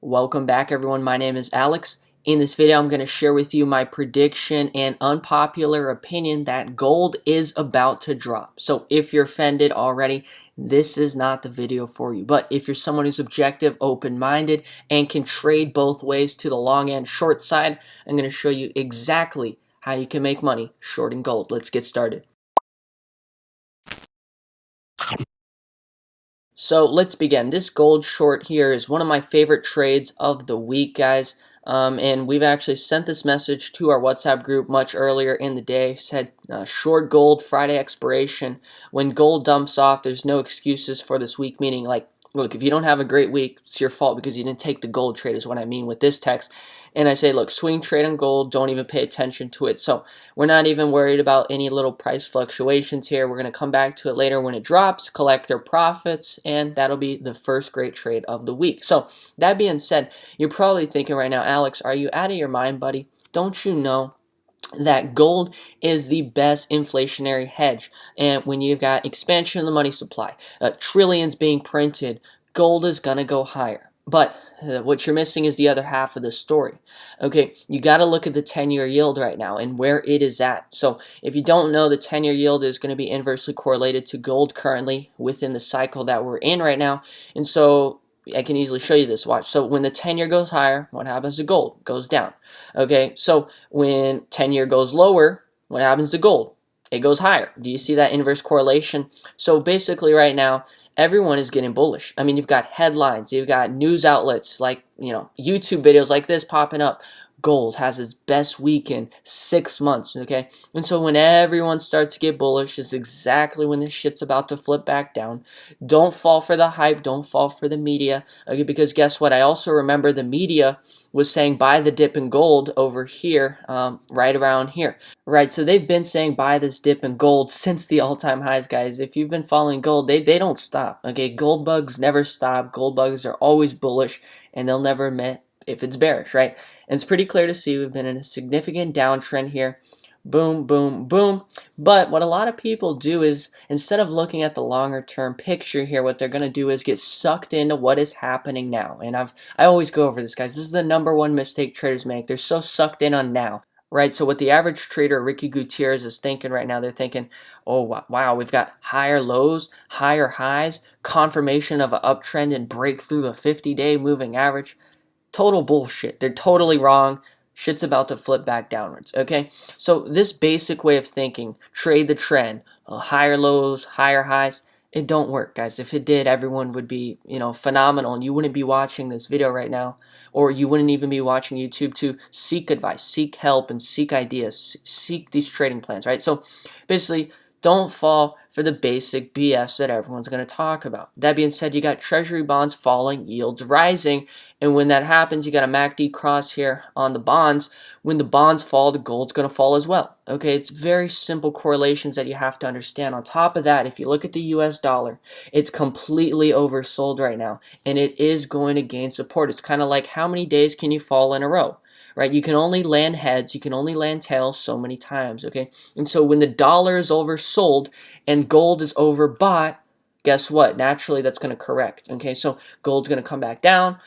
Welcome back everyone, my name is Alex. In this video I'm going to share with you my prediction and unpopular opinion that gold is about to drop. So if you're offended already, this is not the video for you. But if you're someone who's objective, open-minded, and can trade both ways to the long and short side, I'm going to show you exactly how you can make money shorting gold. Let's get started. So let's begin. This gold short here is one of my favorite trades of the week, guys. And we've actually sent this message to our WhatsApp group much earlier in the day. Said short gold, Friday expiration. When gold dumps off, there's no excuses for this week, meaning like, look, if you don't have a great week, it's your fault because you didn't take the gold trade is what I mean with this text. And I say, look, swing trade on gold, don't even pay attention to it. So we're not even worried about any little price fluctuations here. We're going to come back to it later when it drops, collect their profits, and that'll be the first great trade of the week. So that being said, you're probably thinking right now, Alex, are you out of your mind, buddy? Don't you know that gold is the best inflationary hedge? And when you've got expansion of the money supply, trillions being printed, gold is going to go higher. But what you're missing is the other half of the story. Okay, you got to look at the 10-year yield right now and where it is at. So if you don't know, the 10-year yield is going to be inversely correlated to gold currently within the cycle that we're in right now. And so I can easily show you this. Watch. So when the 10-year goes higher, what happens to gold? It goes down. Okay, so when 10-year goes lower, what happens to gold? It goes higher. Do you see that inverse correlation? So basically right now, everyone is getting bullish. I mean, you've got headlines, you've got news outlets like, YouTube videos like this popping up. Gold has its best week in 6 months, okay? And so when everyone starts to get bullish is exactly when this shit's about to flip back down. Don't fall for the hype, don't fall for the media, okay? Because guess what? I also remember the media was saying buy the dip in gold over here, right around here. Right, so they've been saying buy this dip in gold since the all-time highs, guys. If you've been following gold, they don't stop, okay? Gold bugs never stop. Gold bugs are always bullish, and they'll never admit if it's bearish, right? And it's pretty clear to see we've been in a significant downtrend here. Boom, boom, boom. But what a lot of people do is, instead of looking at the longer term picture here, what they're going to do is get sucked into what is happening now. And I always go over this, guys. This is the #1 mistake traders make. They're so sucked in on now. Right, so what the average trader, Ricky Gutierrez, is thinking right now, they're thinking, oh, wow, we've got higher lows, higher highs, confirmation of an uptrend and break through the 50-day moving average. Total bullshit. They're totally wrong. Shit's about to flip back downwards, okay? So this basic way of thinking, trade the trend, higher lows, higher highs, it don't work, guys. If it did, everyone would be, phenomenal, and you wouldn't be watching this video right now, or you wouldn't even be watching YouTube to seek advice, seek help, and seek ideas, seek these trading plans, right? So basically, don't fall for the basic BS that everyone's going to talk about. That being said, you got treasury bonds falling, yields rising, and when that happens, you got a MACD cross here on the bonds. When the bonds fall, the gold's going to fall as well. Okay, it's very simple correlations that you have to understand. On top of that, if you look at the US dollar, it's completely oversold right now, and it is going to gain support. It's kind of like how many days can you fall in a row? Right, you can only land heads, you can only land tails so many times, okay? And so when the dollar is oversold and gold is overbought, guess what? Naturally, that's going to correct, okay? So gold's going to come back down,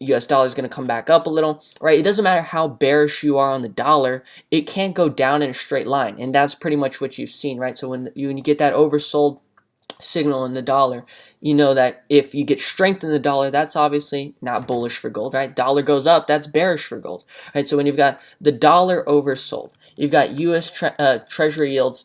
US dollar is going to come back up a little, right? It doesn't matter how bearish you are on the dollar, it can't go down in a straight line, and that's pretty much what you've seen, right? So when you get that oversold signal in the dollar, you know that if you get strength in the dollar, that's obviously not bullish for gold, right? Dollar goes up, that's bearish for gold, right? So when you've got the dollar oversold, you've got US treasury yields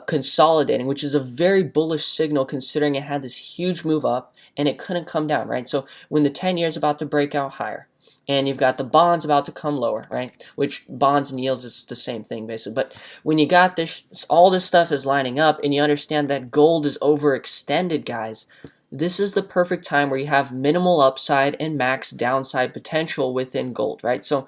consolidating, which is a very bullish signal considering it had this huge move up and it couldn't come down, right? So when the 10 years about to break out higher, and you've got the bonds about to come lower, right? Which bonds and yields is the same thing, basically. But when you got this, all this stuff is lining up, and you understand that gold is overextended, guys, this is the perfect time where you have minimal upside and max downside potential within gold, right? So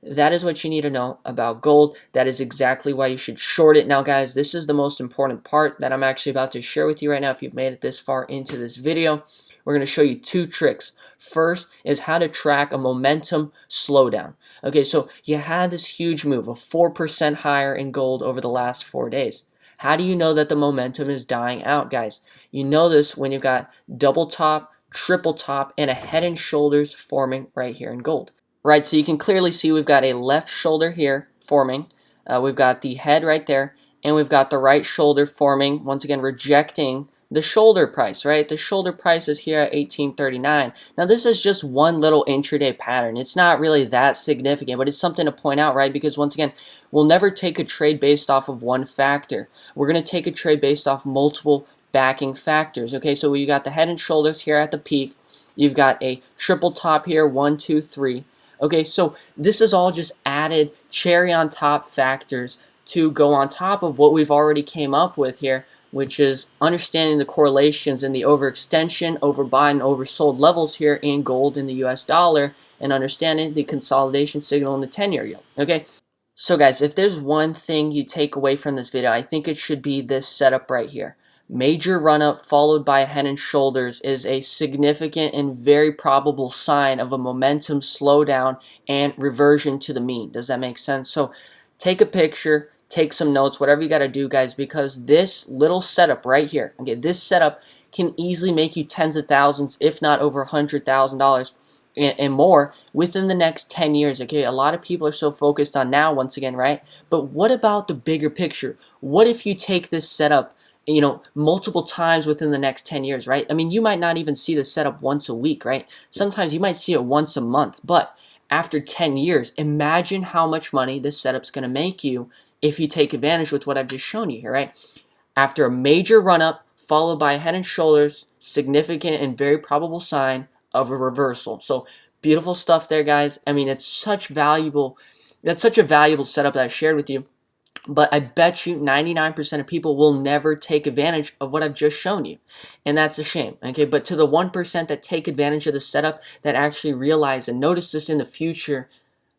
that is what you need to know about gold. That is exactly why you should short it. Now, guys, this is the most important part that I'm actually about to share with you right now. If you've made it this far into this video, we're going to show you 2 tricks. First is how to track a momentum slowdown. Okay, so you had this huge move of 4% higher in gold over the last 4 days. How do you know that the momentum is dying out, guys? You know this when you've got double top, triple top, and a head and shoulders forming right here in gold. Right, so you can clearly see we've got a left shoulder here forming. We've got the head right there, and we've got the right shoulder forming, once again rejecting the shoulder price, right? The shoulder price is here at 1839. Now this is just one little intraday pattern. It's not really that significant, but it's something to point out, right? Because once again, we'll never take a trade based off of one factor. We're going to take a trade based off multiple backing factors. Okay, so you got the head and shoulders here at the peak. You've got a triple top here, 1, 2, 3. Okay, so this is all just added cherry on top factors to go on top of what we've already came up with here, which is understanding the correlations in the overextension, overbought, and oversold levels here in gold in the US dollar, and understanding the consolidation signal in the 10-year yield. Okay, so guys, if there's one thing you take away from this video, I think it should be this setup right here. Major run-up followed by a head and shoulders is a significant and very probable sign of a momentum slowdown and reversion to the mean. Does that make sense? So take a picture, take some notes, whatever you got to do, guys, because this little setup right here, okay, this setup can easily make you tens of thousands, if not over $100,000 and more within the next 10 years. Okay, a lot of people are so focused on now, once again, right? But what about the bigger picture? What if you take this setup, you know, multiple times within the next 10 years, right? I mean, you might not even see the setup once a week, right? Sometimes you might see it once a month, but after 10 years, imagine how much money this setup's going to make you if you take advantage with what I've just shown you here, right? After a major run-up followed by a head and shoulders, significant and very probable sign of a reversal. So beautiful stuff there, guys. I mean, it's such valuable, that's such a valuable setup that I shared with you. But I bet you 99% of people will never take advantage of what I've just shown you. And that's a shame, okay? But to the 1% that take advantage of the setup, that actually realize and notice this in the future,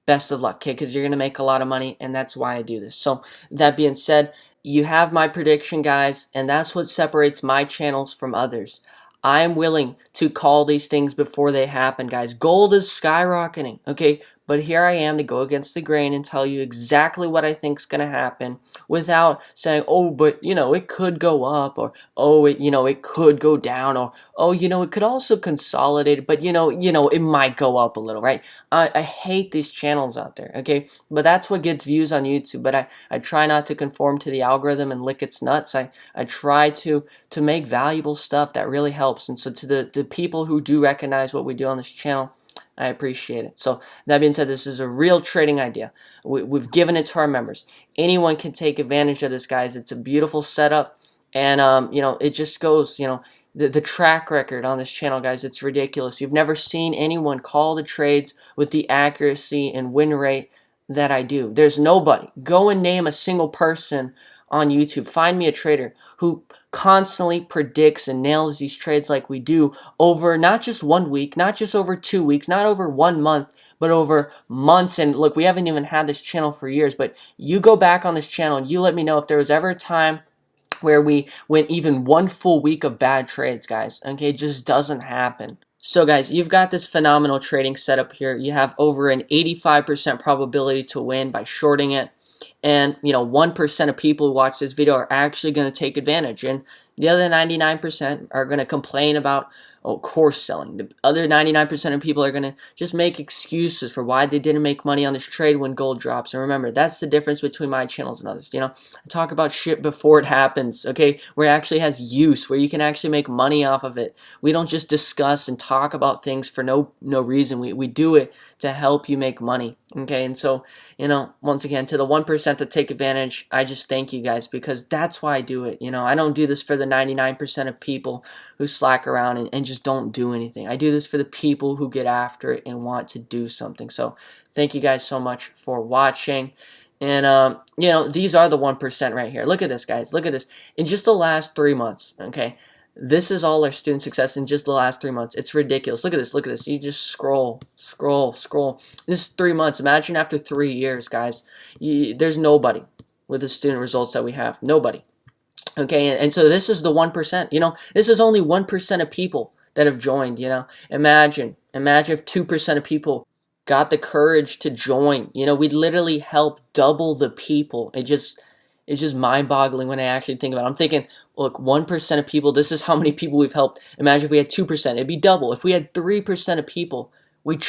best of luck, okay? Because you're going to make a lot of money, and that's why I do this. So that being said, you have my prediction, guys, and that's what separates my channels from others. I am willing to call these things before they happen, guys. Gold is skyrocketing, okay? But here I am to go against the grain and tell you exactly what I think is going to happen without saying, oh, but, you know, it could go up, or, oh, it could go down, or, oh, it could also consolidate, but, it might go up a little, right? I hate these channels out there, okay? But that's what gets views on YouTube. But I try not to conform to the algorithm and lick its nuts. I try to make valuable stuff that really helps. And so to the people who do recognize what we do on this channel, I appreciate it. So that being said, this is a real trading idea. We've given it to our members. Anyone can take advantage of this, guys. It's a beautiful setup, and it just goes, the track record on this channel, guys, it's ridiculous. You've never seen anyone call the trades with the accuracy and win rate that I do. There's nobody. Go and name a single person on YouTube. Find me a trader who constantly predicts and nails these trades like we do over not just 1 week, not just over 2 weeks, not over 1 month, but over months. And look, we haven't even had this channel for years, but you go back on this channel and you let me know if there was ever a time where we went even 1 full week of bad trades, guys. Okay, it just doesn't happen. So guys, you've got this phenomenal trading setup here. You have over an 85% probability to win by shorting it. And 1% of people who watch this video are actually going to take advantage, and the other 99% are going to complain about course selling. The other 99% of people are going to just make excuses for why they didn't make money on this trade when gold drops. And remember, that's the difference between my channels and others. I talk about shit before it happens, okay, where it actually has use, where you can actually make money off of it. We don't just discuss and talk about things for no reason. We do it to help you make money, okay? And so, once again, to the 1% that take advantage, I just thank you guys, because that's why I do it. I don't do this for the 99% of people who slack around and just don't do anything. I do this for the people who get after it and want to do something. So thank you guys so much for watching. And, these are the 1% right here. Look at this, guys. Look at this. In just the last 3 months, okay? This is all our student success in just the last 3 months. It's ridiculous. Look at this. Look at this. You just scroll, scroll, scroll. This is 3 months. Imagine after 3 years, guys. There's nobody with the student results that we have. Nobody. Okay, and so this is the 1%. This is only 1% of people that have joined. Imagine if 2% of people got the courage to join. We'd literally help double the people. is just mind-boggling when I actually think about it. I'm thinking, look, 1% of people, this is how many people we've helped. Imagine if we had 2%, it'd be double. If we had 3% of people, we'd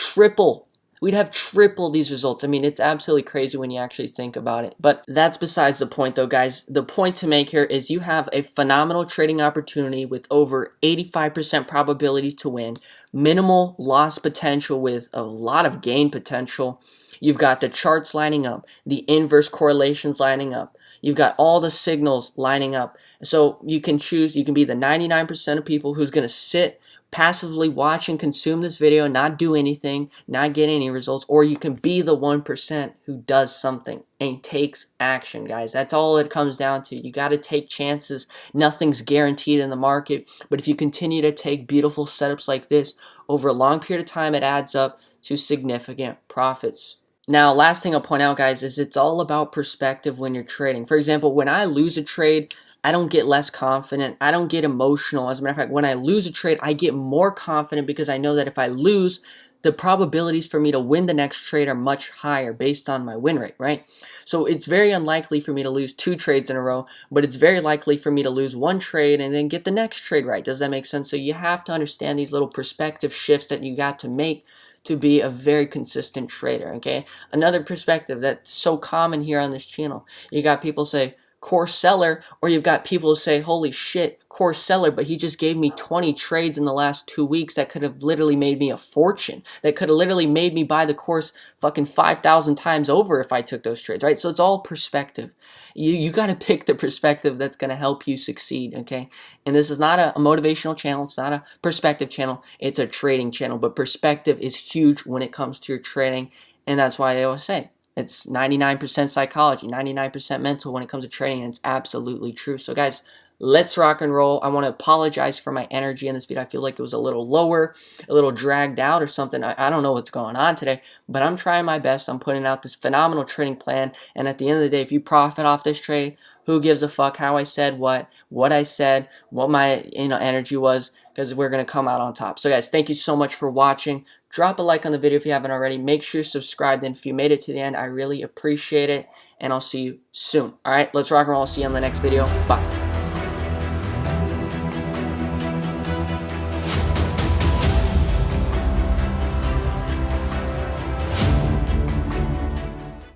have triple these results. I mean, it's absolutely crazy when you actually think about it. But that's besides the point though, guys. The point to make here is you have a phenomenal trading opportunity with over 85% probability to win, minimal loss potential with a lot of gain potential. You've got the charts lining up, the inverse correlations lining up. You've got all the signals lining up. So you can choose, you can be the 99% of people who's going to sit, passively watch and consume this video, not do anything, not get any results, or you can be the 1% who does something and takes action, guys. That's all it comes down to. You got to take chances. Nothing's guaranteed in the market, but if you continue to take beautiful setups like this over a long period of time, it adds up to significant profits. Now, last thing I'll point out, guys, is it's all about perspective when you're trading. For example, when I lose a trade, I don't get less confident. I don't get emotional. As a matter of fact, when I lose a trade, I get more confident because I know that if I lose, the probabilities for me to win the next trade are much higher based on my win rate, right? So it's very unlikely for me to lose 2 trades in a row, but it's very likely for me to lose 1 trade and then get the next trade right. Does that make sense? So you have to understand these little perspective shifts that you got to make to be a very consistent trader, okay? Another perspective that's so common here on this channel, you got people say, core seller, or you've got people who say, holy shit, core seller, but he just gave me 20 trades in the last 2 weeks that could have literally made me a fortune, that could have literally made me buy the course fucking 5,000 times over if I took those trades, right? So it's all perspective. You got to pick the perspective that's going to help you succeed, okay? And this is not a motivational channel. It's not a perspective channel. It's a trading channel, but perspective is huge when it comes to your trading, and that's why they always say, it's 99% psychology, 99% mental when it comes to trading, and it's absolutely true. So guys, let's rock and roll. I want to apologize for my energy in this video. I feel like it was a little lower, a little dragged out or something. I don't know what's going on today, but I'm trying my best. I'm putting out this phenomenal trading plan, and at the end of the day, if you profit off this trade, who gives a fuck how I said what I said, what my energy was, because we're going to come out on top. So guys, thank you so much for watching. Drop a like on the video if you haven't already. Make sure you're subscribed, and if you made it to the end, I really appreciate it, and I'll see you soon. All right, let's rock and roll. I'll see you on the next video. Bye.